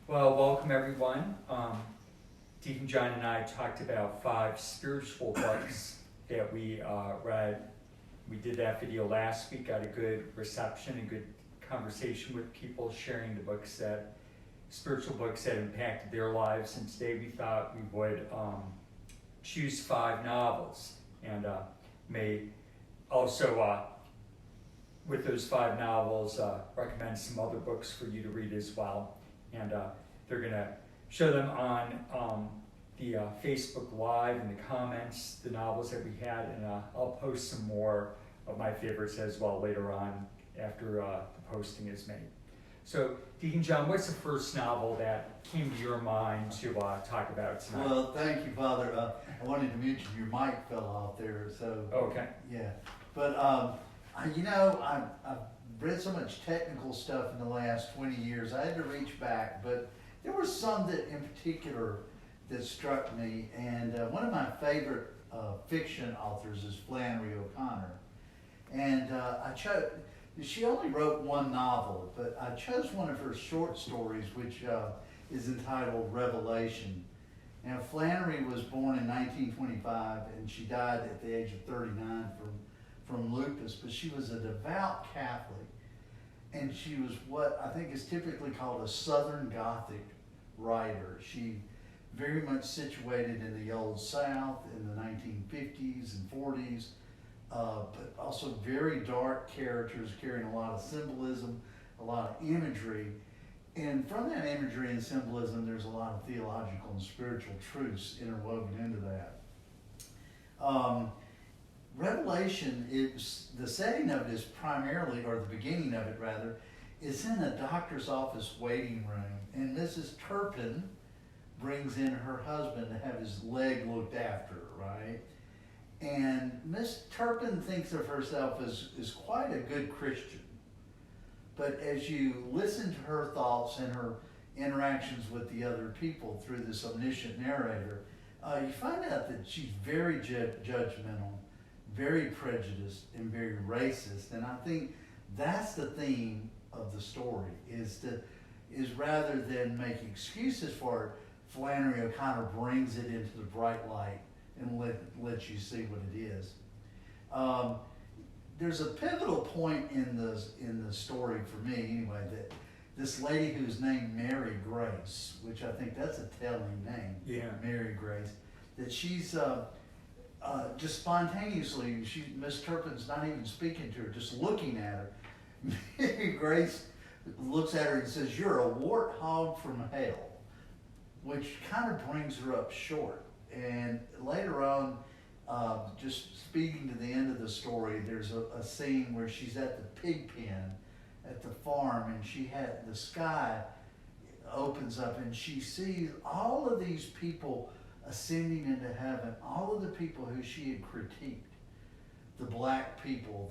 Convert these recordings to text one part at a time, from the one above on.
Well, welcome everyone. Deacon John and I talked about 5 spiritual books that we read. We did that video last week, got a good reception and good conversation with people sharing the spiritual books that impacted their lives. And today we thought we would choose 5 novels and may also, with those 5 novels, recommend some other books for you to read as well. And they're going to show them on the Facebook Live in the comments, the novels that we had, and I'll post some more of my favorites as well later on after the posting is made. So, Deacon John, what's the first novel that came to your mind to talk about tonight? Well, thank you, Father. I wanted to mention your mic fell off there, so... Okay. Yeah. But, I've read so much technical stuff in the last 20 years, I had to reach back, but there were some that in particular that struck me, and one of my favorite fiction authors is Flannery O'Connor. And she only wrote 1 novel, but I chose one of her short stories, which is entitled Revelation. Now, Flannery was born in 1925, and she died at the age of 39 from lupus, but she was a devout Catholic, and she was what I think is typically called a Southern Gothic writer. She very much situated in the Old South in the 1950s and 40s, but also very dark characters carrying a lot of symbolism, a lot of imagery. And from that imagery and symbolism, there's a lot of theological and spiritual truths interwoven into that. Revelation, the setting of it is primarily, or the beginning of it rather, is in a doctor's office waiting room. And Mrs. Turpin brings in her husband to have his leg looked after, right? And Miss Turpin thinks of herself as quite a good Christian. But as you listen to her thoughts and her interactions with the other people through this omniscient narrator, you find out that she's very judgmental, very prejudiced, and very racist. And I think that's the theme of the story, is rather than make excuses for it, Flannery O'Connor brings it into the bright light and lets you see what it is. There's a pivotal point in the story for me anyway, that this lady who's named Mary Grace, which I think that's a telling name, Mary Grace, that she's just spontaneously, Miss Turpin's not even speaking to her, just looking at her. Mary Grace looks at her and says, "You're a warthog from hell," which kind of brings her up short. And later on, just speaking to the end of the story, there's a scene where she's at the pig pen at the farm, and the sky opens up, and she sees all of these people ascending into heaven, all of the people who she had critiqued, the black people,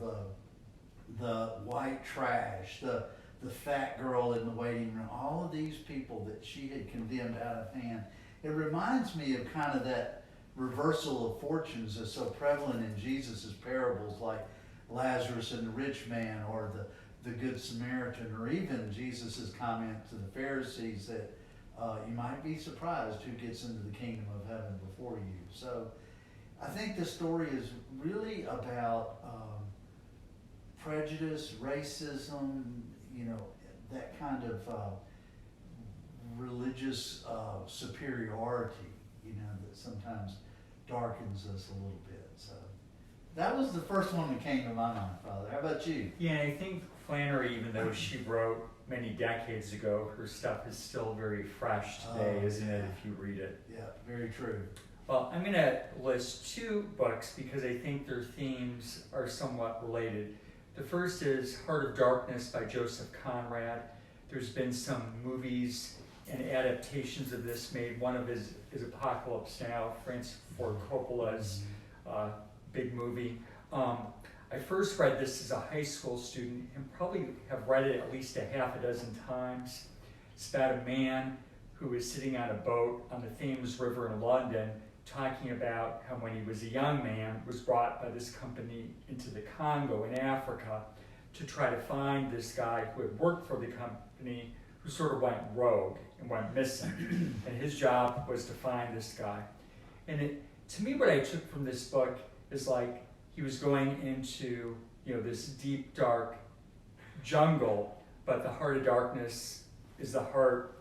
the white trash, the fat girl in the waiting room, all of these people that she had condemned out of hand. It reminds me of kind of that reversal of fortunes that's so prevalent in Jesus' parables, like Lazarus and the rich man, or the Good Samaritan, or even Jesus' comment to the Pharisees that you might be surprised who gets into the kingdom of heaven before you. So I think this story is really about prejudice, racism, that kind of religious superiority, that sometimes darkens us a little bit. So that was the first one that came to my mind, Father. How about you? Yeah, I think Flannery, even though she wrote many decades ago, her stuff is still very fresh today, isn't it, if you read it? Yeah, very true. Well, I'm going to list 2 books because I think their themes are somewhat related. The first is Heart of Darkness by Joseph Conrad. There's been some movies and adaptations of this made. One of his is Apocalypse Now, Francis Ford Coppola's big movie. I first read this as a high school student and probably have read it at least a half a dozen times. It's about a man who is sitting on a boat on the Thames River in London talking about how when he was a young man was brought by this company into the Congo in Africa to try to find this guy who had worked for the company who sort of went rogue and went missing. And his job was to find this guy. And to me, what I took from this book is like he was going into, this deep, dark jungle, but the heart of darkness is the heart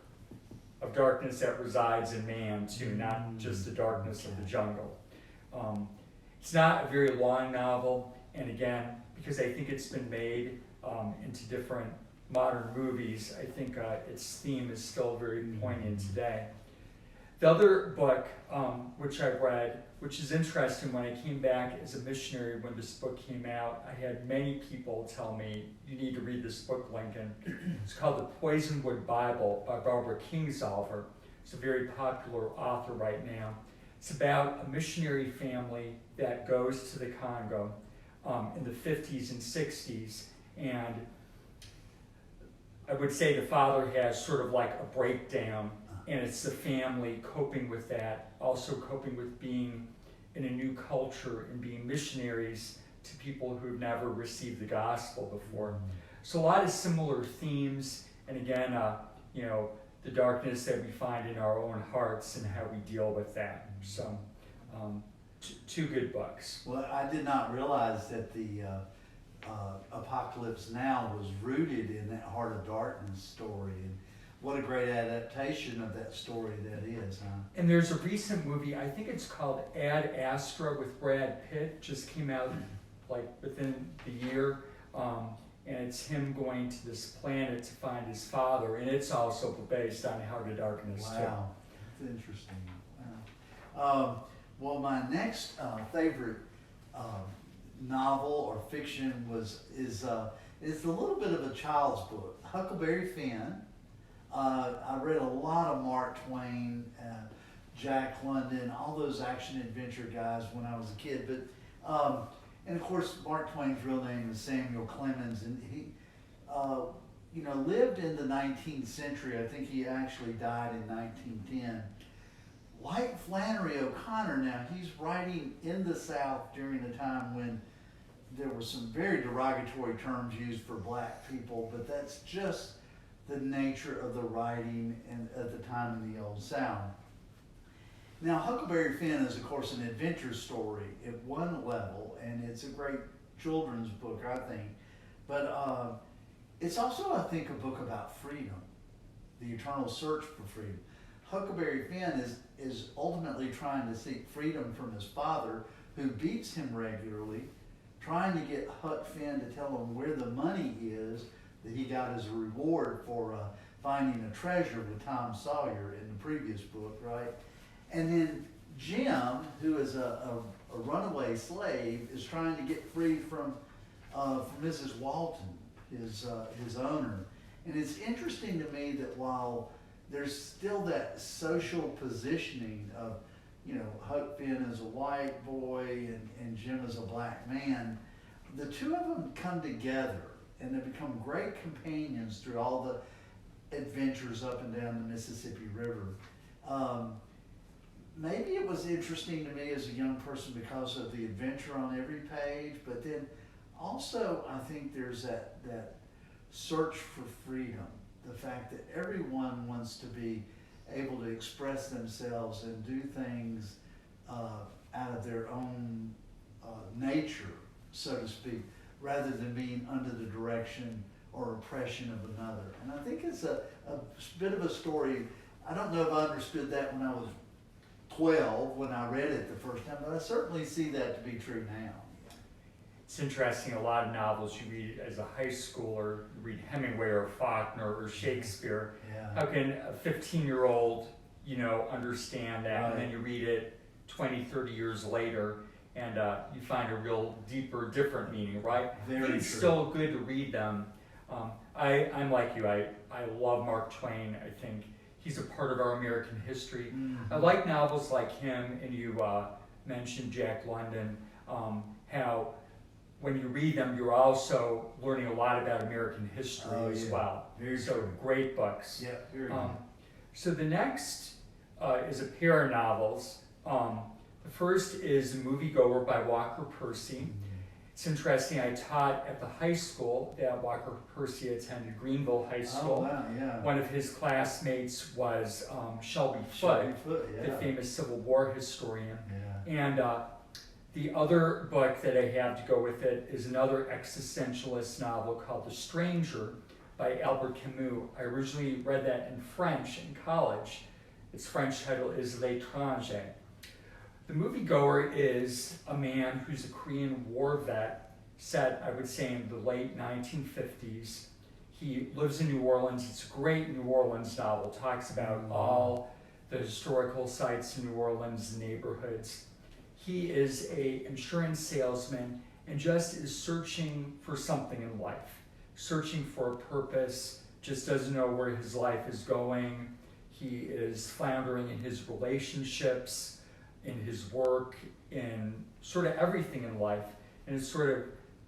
of darkness that resides in man too, not just the darkness of the jungle. It's not a very long novel, and again, because I think it's been made into different modern movies, I think its theme is still very poignant today. The other book, which I read, which is interesting, when I came back as a missionary when this book came out, I had many people tell me, you need to read this book, Lincoln. It's called The Poisonwood Bible by Barbara Kingsolver. It's a very popular author right now. It's about a missionary family that goes to the Congo in the 50s and 60s, and I would say the father has sort of like a breakdown, and it's the family coping with that, also coping with being in a new culture and being missionaries to people who've never received the gospel before. So a lot of similar themes, and again, the darkness that we find in our own hearts and how we deal with that. So, two good books. Well, I did not realize that the Apocalypse Now was rooted in that Heart of Darkness story. And what a great adaptation of that story that is, huh? And there's a recent movie, I think it's called Ad Astra with Brad Pitt, just came out like within the year. And it's him going to this planet to find his father, and it's also based on Heart of Darkness too. Wow, that's interesting. Wow. Well, my next favorite novel or fiction is a little bit of a child's book, Huckleberry Finn. I read a lot of Mark Twain, Jack London, all those action adventure guys when I was a kid. But and of course, Mark Twain's real name is Samuel Clemens, and he, lived in the 19th century. I think he actually died in 1910. Like Flannery O'Connor now, he's writing in the South during a time when there were some very derogatory terms used for black people, but that's just the nature of the writing at the time in the Old South. Now, Huckleberry Finn is, of course, an adventure story at one level, and it's a great children's book, I think. But it's also, I think, a book about freedom, the eternal search for freedom. Huckleberry Finn is ultimately trying to seek freedom from his father, who beats him regularly, trying to get Huck Finn to tell him where the money is that he got as a reward for finding a treasure with Tom Sawyer in the previous book, right? And then Jim, who is a runaway slave, is trying to get free from Mrs. Walton, his owner. And it's interesting to me that while there's still that social positioning of, Huck Finn as a white boy and Jim as a black man, the two of them come together and they become great companions through all the adventures up and down the Mississippi River. Maybe it was interesting to me as a young person because of the adventure on every page, but then also I think there's that search for freedom, the fact that everyone wants to be able to express themselves and do things out of their own nature, so to speak, rather than being under the direction or oppression of another. And I think it's a bit of a story. I don't know if I understood that when I was 12 when I read it the first time, but I certainly see that to be true now. It's interesting, a lot of novels you read as a high schooler, you read Hemingway or Faulkner or Shakespeare. Yeah. How can a 15-year-old, understand that? Right. And then you read it 20, 30 years later, and you find a real deeper, different meaning, right? Very I think it's true. still good to read them. I'm like you, I love Mark Twain. I think he's a part of our American history. Mm-hmm. I like novels like him, and you mentioned Jack London, how when you read them, you're also learning a lot about American history as well. Very so true. Great books. Yeah, very good. So the next is a pair of novels. The first is The Moviegoer by Walker Percy. It's interesting, I taught at the high school that Walker Percy attended, Greenville High School. Oh, wow, yeah. One of his classmates was Shelby Shelby Foote, Foote, yeah. the famous Civil War historian. Yeah. And the other book that I have to go with it is another existentialist novel called The Stranger by Albert Camus. I originally read that in French in college. Its French title is L'Étranger. The moviegoer is a man who's a Korean War vet, set, I would say, in the late 1950s. He lives in New Orleans. It's a great New Orleans novel. Talks about all the historical sites in New Orleans, neighborhoods. He is an insurance salesman and just is searching for something in life, searching for a purpose, just doesn't know where his life is going. He is floundering in his relationships, in his work, in sort of everything in life, and it's sort of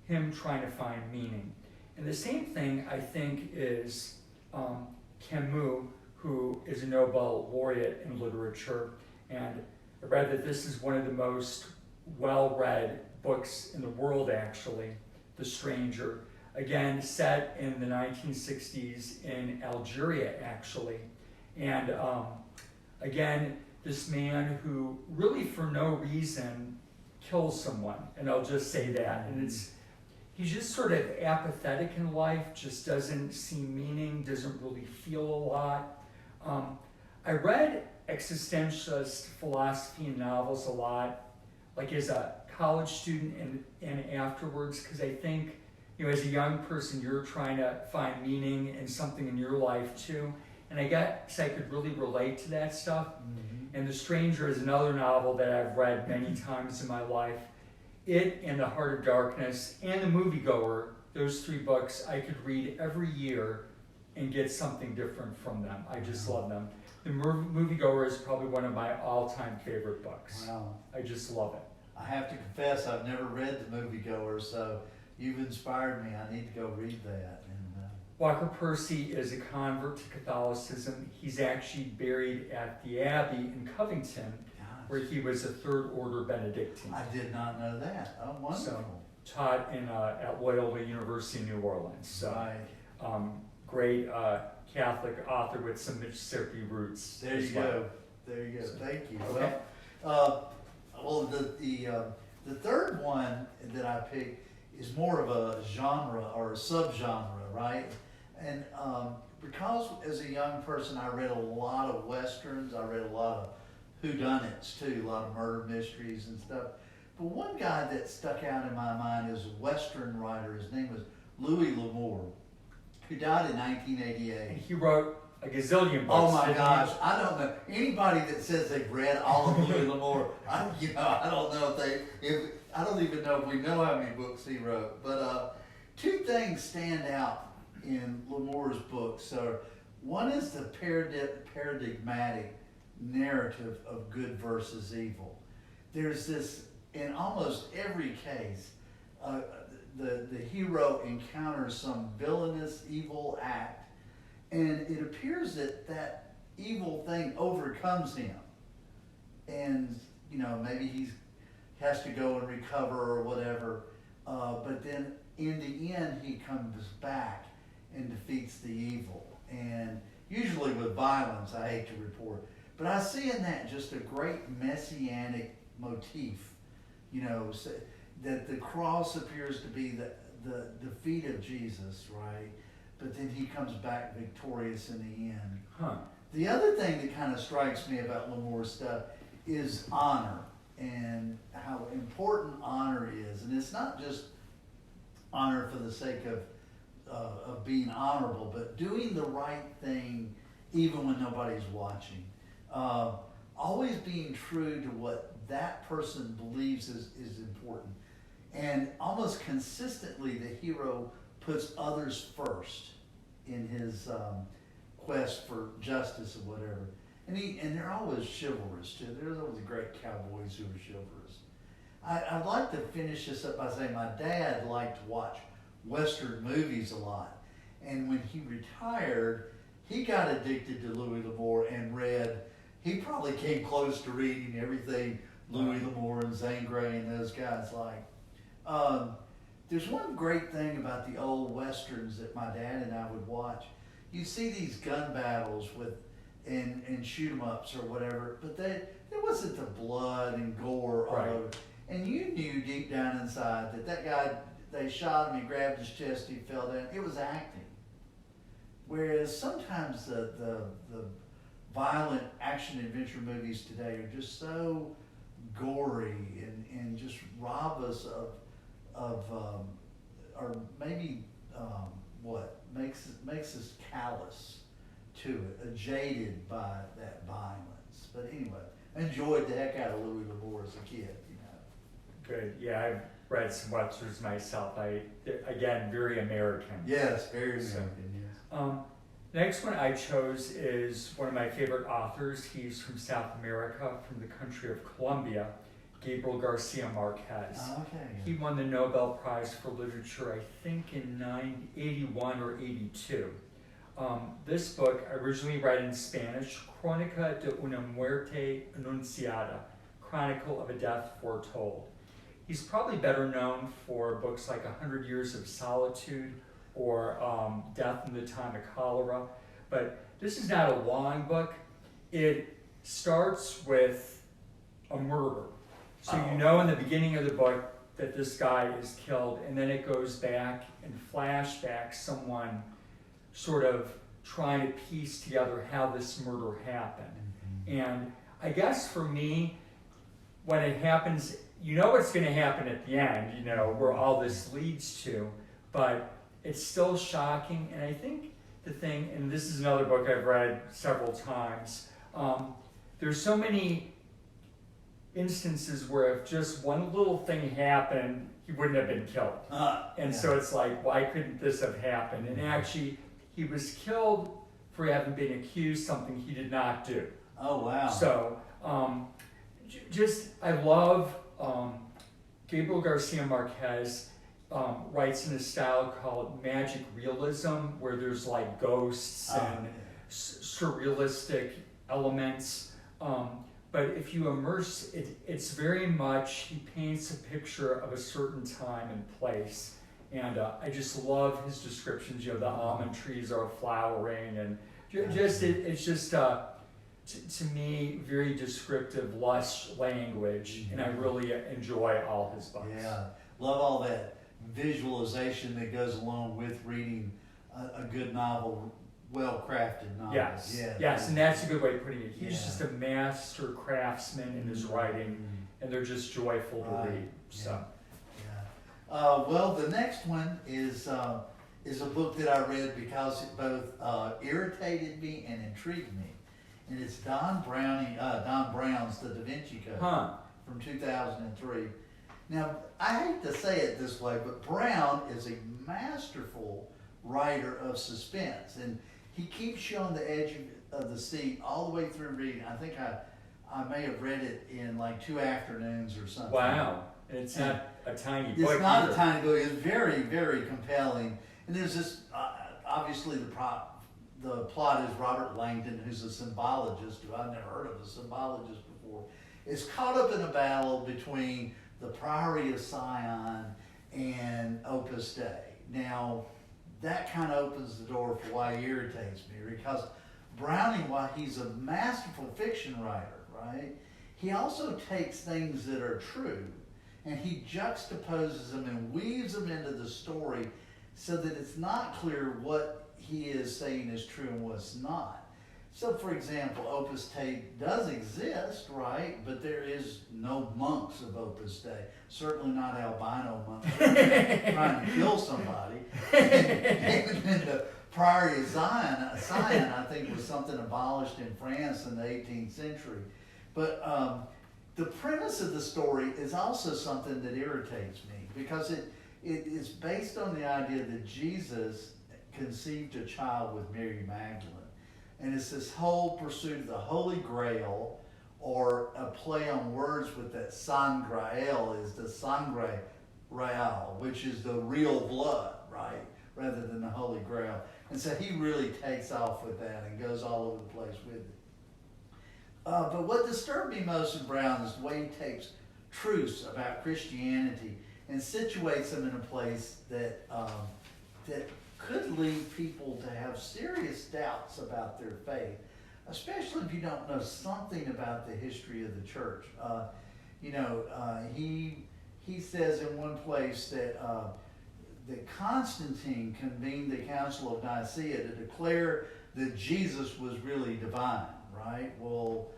him trying to find meaning. And the same thing, I think, is Camus, who is a Nobel laureate in literature, and I read that this is one of the most well-read books in the world, actually, The Stranger. Again, set in the 1960s in Algeria, actually. And again, this man who really for no reason kills someone, and I'll just say that. And he's just sort of apathetic in life, just doesn't see meaning, doesn't really feel a lot. I read existentialist philosophy and novels a lot, like as a college student and afterwards, because I think, as a young person, you're trying to find meaning in something in your life too. And I guess I could really relate to that stuff. Mm-hmm. And The Stranger is another novel that I've read many times in my life. It and The Heart of Darkness and The Moviegoer, those three books I could read every year and get something different from them. I just love them. The Moviegoer is probably one of my all-time favorite books. Wow. I just love it. I have to confess, I've never read The Moviegoer, so you've inspired me. I need to go read that. Walker Percy is a convert to Catholicism. He's actually buried at the Abbey in Covington, where he was a Third Order Benedictine. I did not know that. Oh, wonderful. So, taught at Loyola University, New Orleans. So, right. Great Catholic author with some Mississippi roots. There you go. There you go. Thank you. Okay. Well, the third one that I picked is more of a genre or a subgenre, right? And because as a young person I read a lot of westerns, I read a lot of whodunits too, a lot of murder mysteries and stuff. But one guy that stuck out in my mind is a western writer. His name was Louis L'Amour, who died in 1988. And he wrote a gazillion books. Oh my gosh, I don't know. Anybody that says they've read all of Louis L'Amour, I don't know I don't even know if we know how many books he wrote. But two things stand out in L'Amour's books. So one is the paradigmatic narrative of good versus evil. There's this, in almost every case, the hero encounters some villainous evil act, and it appears that evil thing overcomes him. And, maybe he has to go and recover or whatever, but then in the end he comes back and defeats the evil, and usually with violence, I hate to report. But I see in that just a great messianic motif, so that the cross appears to be the defeat of Jesus, right? But then he comes back victorious in the end. Huh. The other thing that kind of strikes me about L'Amour's stuff is honor, and how important honor is. And it's not just honor for the sake of being honorable, but doing the right thing even when nobody's watching. Always being true to what that person believes is important. And almost consistently, the hero puts others first in his quest for justice or whatever. And they're always chivalrous too. There's always great cowboys who are chivalrous. I'd like to finish this up by saying my dad liked to watch Western movies a lot. And when he retired, he got addicted to Louis L'Amour and read, he probably came close to reading everything Louis L'Amour and Zane Grey and those guys like. there's one great thing about the old westerns that my dad and I would watch. You see these gun battles and shoot 'em ups or whatever, but there wasn't the blood and gore all Right. over. And you knew deep down inside that guy, they shot him, he grabbed his chest, he fell down. It was acting. Whereas sometimes the violent action adventure movies today are just so gory and just rob us of or maybe what makes us callous to it, jaded by that violence. But anyway, I enjoyed the heck out of Louis L'Amour as a kid, you know. Good. Yeah, I've read some westerns myself. Again, very American. Yes, very So, American, yes. Next one I chose is one of my favorite authors. He's from South America, from the country of Colombia, Gabriel Garcia Marquez. Okay. He won the Nobel Prize for Literature, I think in 1981 or 82. This book, I originally read in Spanish, Crónica de una muerte anunciada, Chronicle of a Death Foretold. He's probably better known for books like 100 Years of Solitude or Death in the Time of Cholera, but this is not a long book. It starts with a murder. So you know in the beginning of the book that this guy is killed, and then it goes back in flashback, someone sort of trying to piece together how this murder happened. Mm-hmm. And I guess for me, when it happens, you know what's going to happen at the end, you know, where all this leads to, but it's still shocking. And I think the thing, and this is another book I've read several times, there's so many instances where if just one little thing happened, he wouldn't have been killed. So it's like, why couldn't this have happened? And actually, he was killed for having been accused something he did not do. Oh, wow. So, I love Gabriel Garcia Marquez writes in a style called magic realism, where there's like ghosts and surrealistic elements. But if you immerse it, it's very much, he paints a picture of a certain time and place. And I just love his descriptions. You know, the almond trees are flowering, and it's just to me very descriptive, lush language, and I really enjoy all his books. Yeah, love all that visualization that goes along with reading a good novel, well-crafted novel. Yes, and that's a good way of putting it. He's just a master craftsman in his writing, and they're just joyful to read. So. Well, the next one is a book that I read because it both irritated me and intrigued me, and it's Don Brown's The Da Vinci Code from 2003. Now, I hate to say it this way, but Brown is a masterful writer of suspense, and he keeps you on the edge of the seat all the way through reading. I think I may have read it in like 2 afternoons or something. Wow. And it's not a tiny book. It's not either. a tiny book. It's very, very compelling. And there's this, obviously the plot is Robert Langdon, who's a symbologist, who I've never heard of a symbologist before, is caught up in a battle between the Priory of Sion and Opus Dei. Now, that kind of opens the door for why he irritates me, because Browning, while he's a masterful fiction writer, right, he also takes things that are true and he juxtaposes them and weaves them into the story so that it's not clear what he is saying is true and what's not. So, for example, Opus Dei does exist, right? But there is no monks of Opus Dei. Certainly not albino monks trying to kill somebody. Even in the Priory of Sion, I think, was something abolished in France in the 18th century. But the premise of the story is also something that irritates me, because it is based on the idea that Jesus conceived a child with Mary Magdalene. And it's this whole pursuit of the Holy Grail, or a play on words with that Sangrael is the Sangre Real, which is the real blood, right? Rather than the Holy Grail. And so he really takes off with that and goes all over the place with it. But what disturbed me most in Brown is the way he takes truths about Christianity and situates them in a place that that could lead people to have serious doubts about their faith, especially if you don't know something about the history of the church. He says in one place that Constantine convened the Council of Nicaea to declare that Jesus was really divine, right? Well,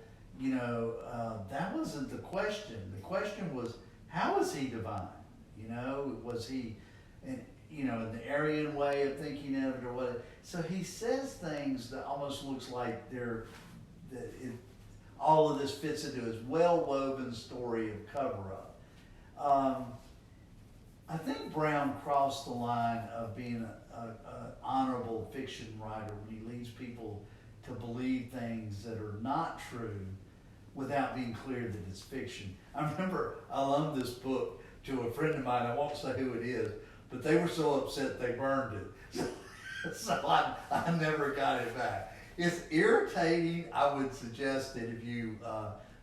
that wasn't the question. The question was, how is he divine? Was he, in the Arian way of thinking of it or what? So he says things that almost looks like all of this fits into his well-woven story of cover-up. I think Brown crossed the line of being an honorable fiction writer when he leads people to believe things that are not true without being clear that it's fiction. I remember I loaned this book to a friend of mine. I won't say who it is, but they were so upset they burned it. So I never got it back. It's irritating. I would suggest that if you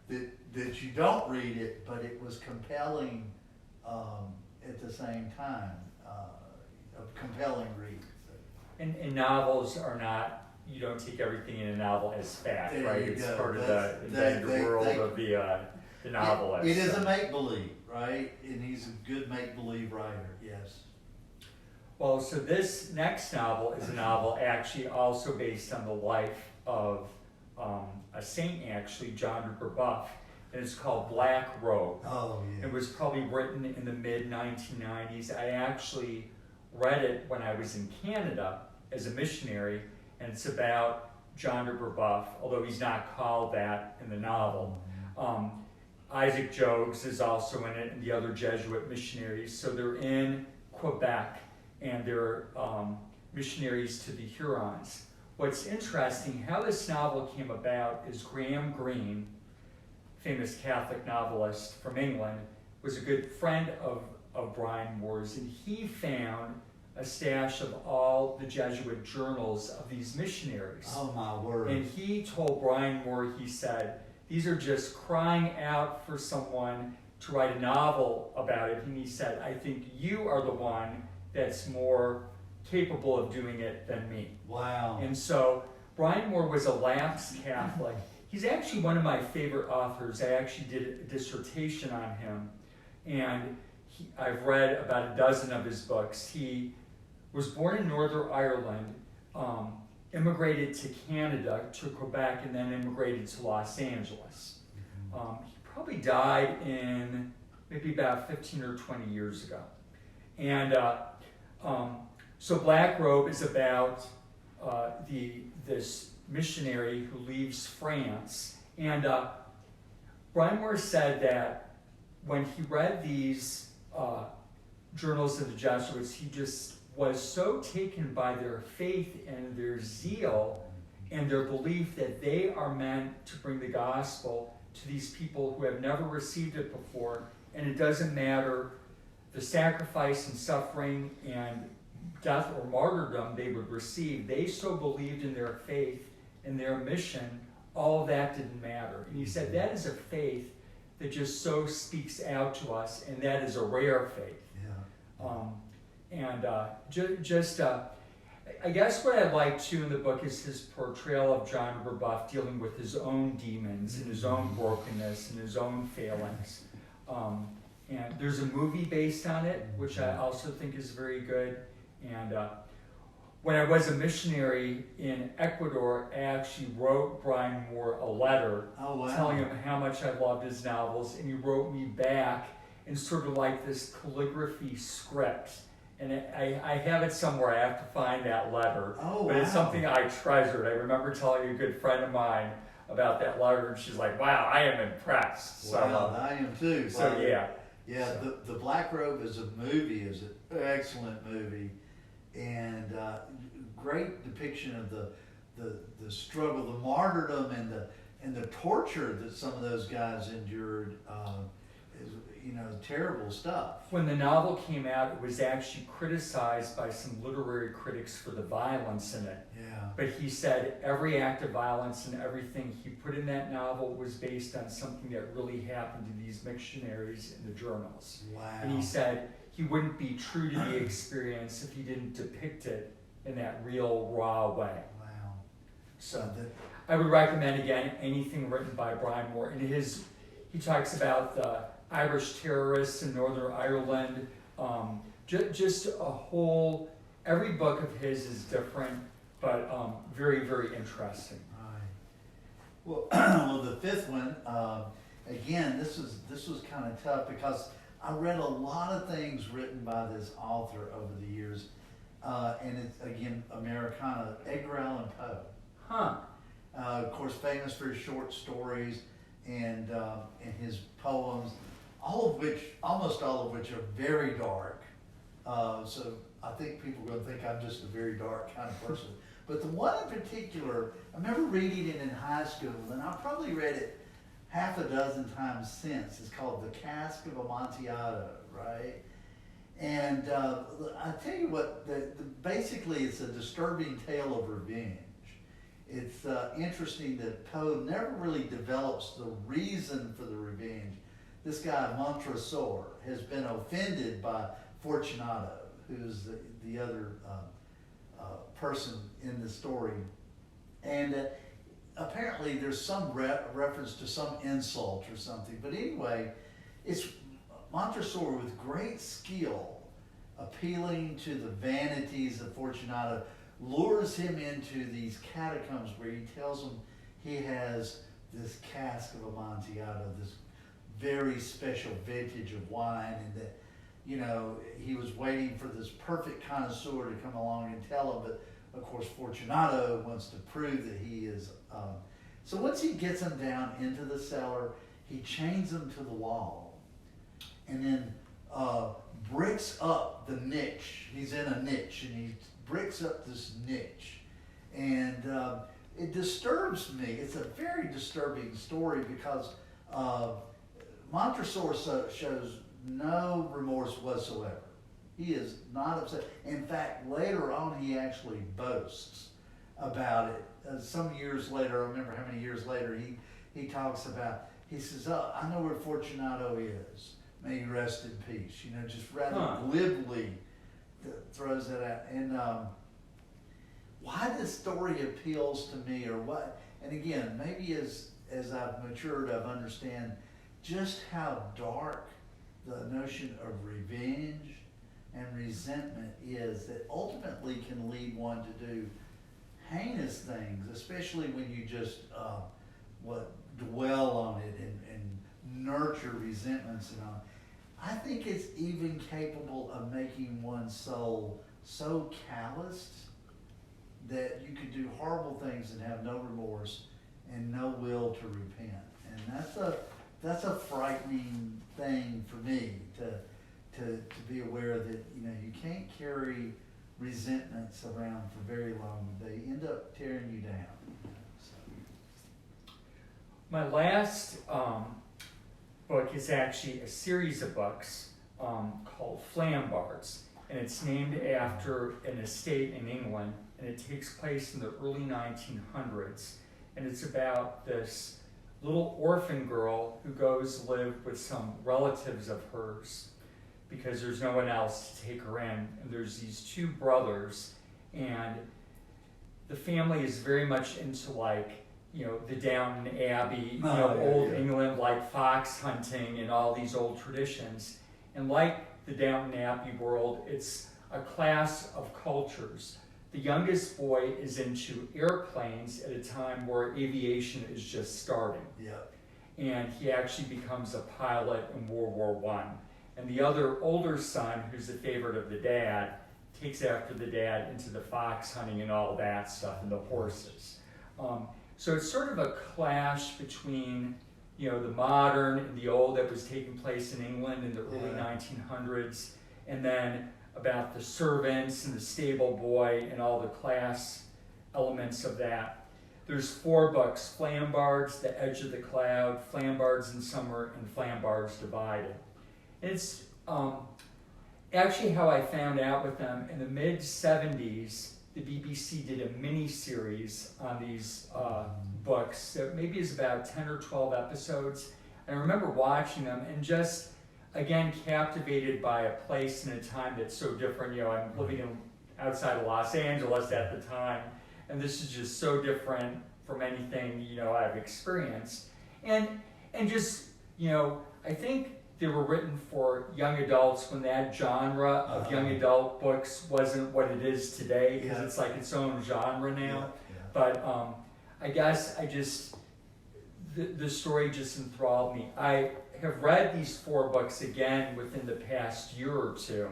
that you don't read it, but it was compelling at the same time. A compelling read. And novels are not. You don't take everything in a novel as fact, right? It's part of the world of the novelist. It is a make-believe, right? And he's a good make-believe writer, yes. Well, so this next novel is a novel actually also based on the life of a saint, actually, John Brebeuf, and it's called Black Robe. Oh, yeah. It was probably written in the mid-1990s. I actually read it when I was in Canada as a missionary, and it's about John Brebeuf, although he's not called that in the novel. Isaac Jogues is also in it, and the other Jesuit missionaries. So they're in Quebec, and they're missionaries to the Hurons. What's interesting, how this novel came about is Graham Greene, famous Catholic novelist from England, was a good friend of Brian Moore's, and he found a stash of all the Jesuit journals of these missionaries. Oh my word. And he told Brian Moore, he said, these are just crying out for someone to write a novel about it. And he said, I think you are the one that's more capable of doing it than me. Wow. And so Brian Moore was a lapsed Catholic. He's actually one of my favorite authors. I actually did a dissertation on him. And I've read about a dozen of his books. He was born in Northern Ireland, immigrated to Canada, to Quebec, and then immigrated to Los Angeles. He probably died in maybe about 15 or 20 years ago. And so Black Robe is about this missionary who leaves France. And Brian Moore said that when he read these journals of the Jesuits, he just was so taken by their faith and their zeal and their belief that they are meant to bring the gospel to these people who have never received it before. And it doesn't matter the sacrifice and suffering and death or martyrdom they would receive. They so believed in their faith and their mission, all of that didn't matter. And he said that is a faith that just so speaks out to us, and that is a rare faith. Yeah. I guess what I like too in the book is his portrayal of John Brebeuf dealing with his own demons and his own brokenness and his own failings. And there's a movie based on it, which I also think is very good. And when I was a missionary in Ecuador, I actually wrote Brian Moore a letter telling him how much I loved his novels, and he wrote me back in sort of like this calligraphy script. And I have it somewhere. I have to find that letter. But it's something I treasured. I remember telling a good friend of mine about that letter, and she's like, wow, I am impressed. Wow, I am too. So yeah. Yeah, the Black Robe is an excellent movie, and great depiction of the struggle, the martyrdom, and the torture that some of those guys endured terrible stuff. When the novel came out, it was actually criticized by some literary critics for the violence in it. Yeah. But he said every act of violence and everything he put in that novel was based on something that really happened to these missionaries in the journals. Wow. And he said he wouldn't be true to the experience if he didn't depict it in that real, raw way. Wow. So I would recommend, again, anything written by Brian Moore. And he talks about the Irish terrorists in Northern Ireland. Just a whole, every book of his is different, but very, very interesting. Right. Well, the fifth one, again, this was kind of tough because I read a lot of things written by this author over the years, and it's, again, Americana, Edgar Allan Poe. Huh. Of course, famous for his short stories and his poems, almost all of which are very dark. So I think people are going to think I'm just a very dark kind of person. But the one in particular, I remember reading it in high school, and I probably read it half a dozen times since. It's called The Cask of Amontillado, right? And I tell you what, basically it's a disturbing tale of revenge. It's interesting that Poe never really develops the reason for the revenge. This guy, Montresor, has been offended by Fortunato, who's the other person in the story. And apparently there's some reference to some insult or something. But anyway, it's Montresor with great skill, appealing to the vanities of Fortunato, lures him into these catacombs where he tells him he has this cask of Amontillado, this very special vintage of wine, and that, he was waiting for this perfect connoisseur to come along and tell him, but of course Fortunato wants to prove that he is. So once he gets him down into the cellar, he chains him to the wall, and then bricks up the niche. He's in a niche, and he bricks up this niche, and it disturbs me. It's a very disturbing story because Montresor shows no remorse whatsoever. He is not upset. In fact, later on, he actually boasts about it. Some years later, I remember how many years later, he talks about, he says, "Oh, I know where Fortunato is. May he rest in peace." Just rather glibly throws that out. And why this story appeals to me, or what, and again, maybe as I've matured, I've understand just how dark the notion of revenge and resentment is, that ultimately can lead one to do heinous things, especially when you just dwell on it and nurture resentments and all. I think it's even capable of making one's soul so calloused that you could do horrible things and have no remorse and no will to repent. And that's a frightening thing for me to be aware that you can't carry resentments around for very long. They end up tearing you down. My last book is actually a series of books called Flambards, and it's named after an estate in England, and it takes place in the early 1900s, and it's about this little orphan girl who goes live with some relatives of hers because there's no one else to take her in, and there's these two brothers, and the family is very much into the Downton Abbey, old England, like fox hunting and all these old traditions. And like the Downton Abbey world, it's a class of cultures. The youngest boy is into airplanes at a time where aviation is just starting. Yep. And he actually becomes a pilot in World War I. And the other older son, who's the favorite of the dad, takes after the dad into the fox hunting and all that stuff, and the horses. So it's sort of a clash between, the modern and the old that was taking place in England in the early 1900s, and then about the servants and the stable boy and all the class elements of that. there's 4 books: Flambards, The Edge of the Cloud, Flambards in Summer, and Flambards Divided. It's actually how I found out with them. In the mid-70s, the BBC did a mini-series on these books that maybe is about 10 or 12 episodes. And I remember watching them and just, again, captivated by a place and a time that's so different. You know, I'm living outside of Los Angeles at the time, and this is just so different from anything, you know, I've experienced. And just, you know, I think they were written for young adults when that genre of young adult books wasn't what it is today, because it's like its own genre now. But I guess the story just enthralled me. I have read these 4 books again within the past year or two.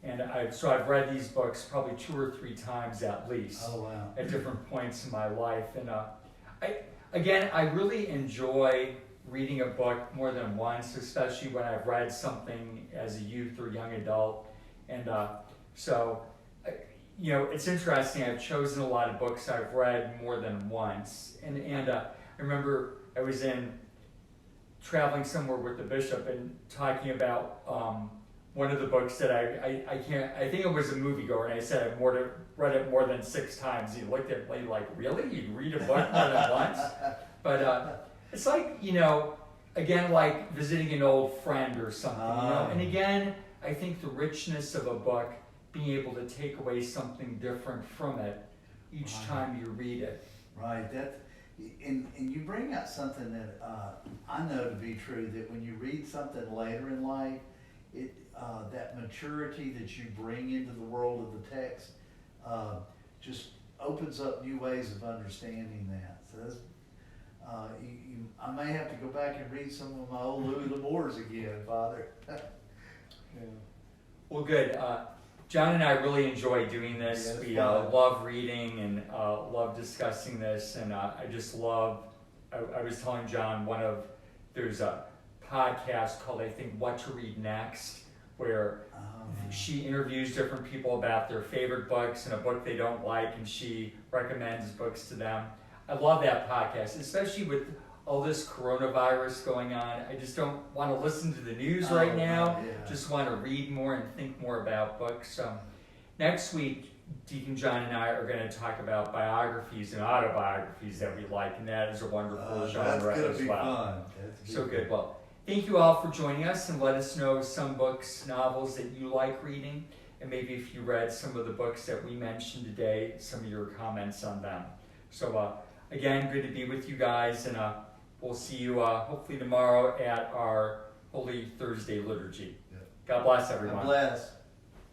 And so I've read these books probably 2 or 3 times at least. Oh, wow. At different points in my life. And I really enjoy reading a book more than once, especially when I've read something as a youth or young adult. And so, you know, it's interesting. I've chosen a lot of books I've read more than once. And I remember I was traveling somewhere with the bishop and talking about one of the books that I think it was a moviegoer, and I said I've read it more than 6 times. He looked at me like, really? You read a book more than once? But it's like, you know, again, like visiting an old friend or something, you know? And again, I think the richness of a book, being able to take away something different from it each time you read it. Right. And you bring out something that I know to be true, that when you read something later in life, that maturity that you bring into the world of the text just opens up new ways of understanding that. So that's, I may have to go back and read some of my old Louis L'Amours again, Father. Well, good. John and I really enjoy doing this. Yeah, we fun. love reading and love discussing this, and I just love. I was telling John there's a podcast called, I think, What to Read Next, where she interviews different people about their favorite books and a book they don't like, and she recommends books to them. I love that podcast, especially with all this coronavirus going on. I just don't want to listen to the news right now. Just want to read more and think more about books. Next week, Deacon John and I are going to talk about biographies and autobiographies that we like, and that is a wonderful genre as well. So good. Well, thank you all for joining us, and let us know some books, novels that you like reading, and maybe if you read some of the books that we mentioned today, some of your comments on them. So again, good to be with you guys, and we'll see you hopefully tomorrow at our Holy Thursday liturgy. God bless everyone. God bless.